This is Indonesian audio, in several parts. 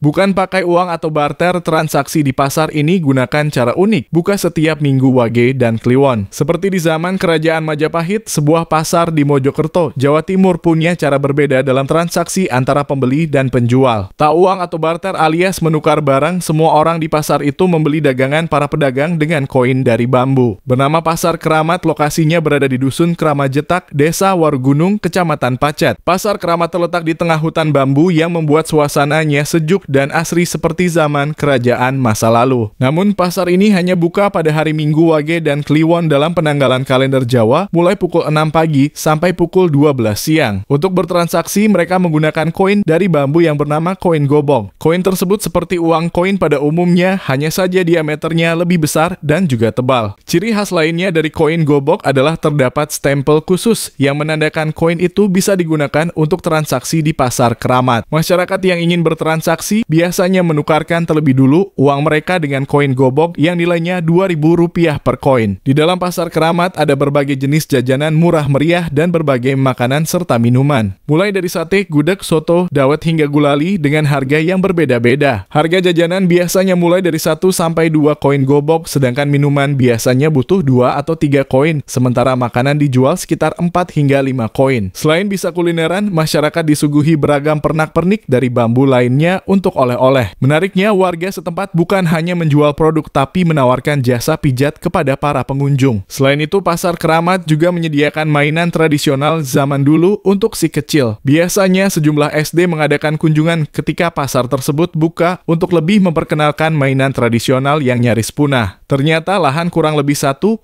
Bukan pakai uang atau barter, transaksi di pasar ini gunakan cara unik, buka setiap minggu Wage dan Kliwon. Seperti di zaman Kerajaan Majapahit, sebuah pasar di Mojokerto, Jawa Timur punya cara berbeda dalam transaksi antara pembeli dan penjual. Tak uang atau barter alias menukar barang, semua orang di pasar itu membeli dagangan para pedagang dengan koin dari bambu. Bernama Pasar Keramat, lokasinya berada di Dusun Kramajetak, Desa Warugunung, Kecamatan Pacet. Pasar Keramat terletak di tengah hutan bambu yang membuat suasananya sejuk dan asri seperti zaman kerajaan masa lalu. Namun pasar ini hanya buka pada hari Minggu Wage dan Kliwon dalam penanggalan kalender Jawa mulai pukul 6 pagi sampai pukul 12 siang. Untuk bertransaksi mereka menggunakan koin dari bambu yang bernama koin gobong. Koin tersebut seperti uang koin pada umumnya, hanya saja diameternya lebih besar dan juga tebal. Ciri khas lainnya dari koin gobok adalah terdapat stempel khusus yang menandakan koin itu bisa digunakan untuk transaksi di pasar Keramat. Masyarakat yang ingin bertransaksi biasanya menukarkan terlebih dulu uang mereka dengan koin gobok yang nilainya Rp2.000 per koin. Di dalam pasar Keramat ada berbagai jenis jajanan murah meriah dan berbagai makanan serta minuman. Mulai dari sate, gudeg, soto, dawet hingga gulali dengan harga yang berbeda-beda. Harga jajanan biasanya mulai dari 1 sampai 2 koin gobok, sedangkan minuman biasanya butuh 2 atau 3 koin, sementara makanan dijual sekitar 4 hingga 5 koin. Selain bisa kulineran, masyarakat disuguhi beragam pernak-pernik dari bambu lainnya untuk oleh-oleh. Menariknya, warga setempat bukan hanya menjual produk tapi menawarkan jasa pijat kepada para pengunjung. Selain itu, Pasar Keramat juga menyediakan mainan tradisional zaman dulu untuk si kecil. Biasanya sejumlah SD mengadakan kunjungan ketika pasar tersebut buka untuk lebih memperkenalkan mainan tradisional yang nyaris punah. Ternyata lahan kurang lebih 1,2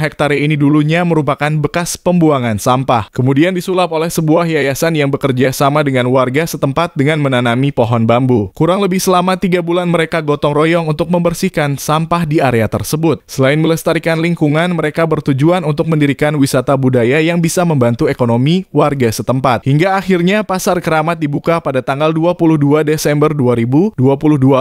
hektare ini dulunya merupakan bekas pembuangan sampah. Kemudian disulap oleh sebuah yayasan yang bekerja sama dengan warga setempat dengan menanami pohon bambu. Kurang lebih selama 3 bulan mereka gotong royong untuk membersihkan sampah di area tersebut. Selain melestarikan lingkungan, mereka bertujuan untuk mendirikan wisata budaya yang bisa membantu ekonomi warga setempat. Hingga akhirnya Pasar Keramat dibuka pada tanggal 22 Desember 2022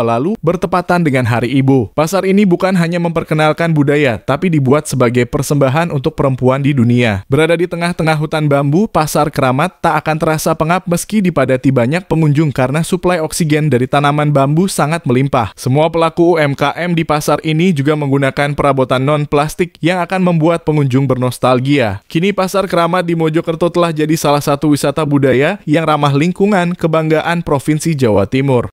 lalu bertepatan dengan Hari Ibu. Pasar ini bukan hanya memperkenalkan budaya, tapi dibuat sebagai persembahan untuk perempuan di dunia. Berada di tengah-tengah hutan bambu, Pasar Keramat tak akan terasa pengap meski dipadati banyak pengunjung karena suplai oksigen dari tanaman bambu sangat melimpah. Semua pelaku UMKM di pasar ini juga menggunakan perabotan non-plastik yang akan membuat pengunjung bernostalgia. Kini Pasar Keramat di Mojokerto telah jadi salah satu wisata budaya yang ramah lingkungan, kebanggaan Provinsi Jawa Timur.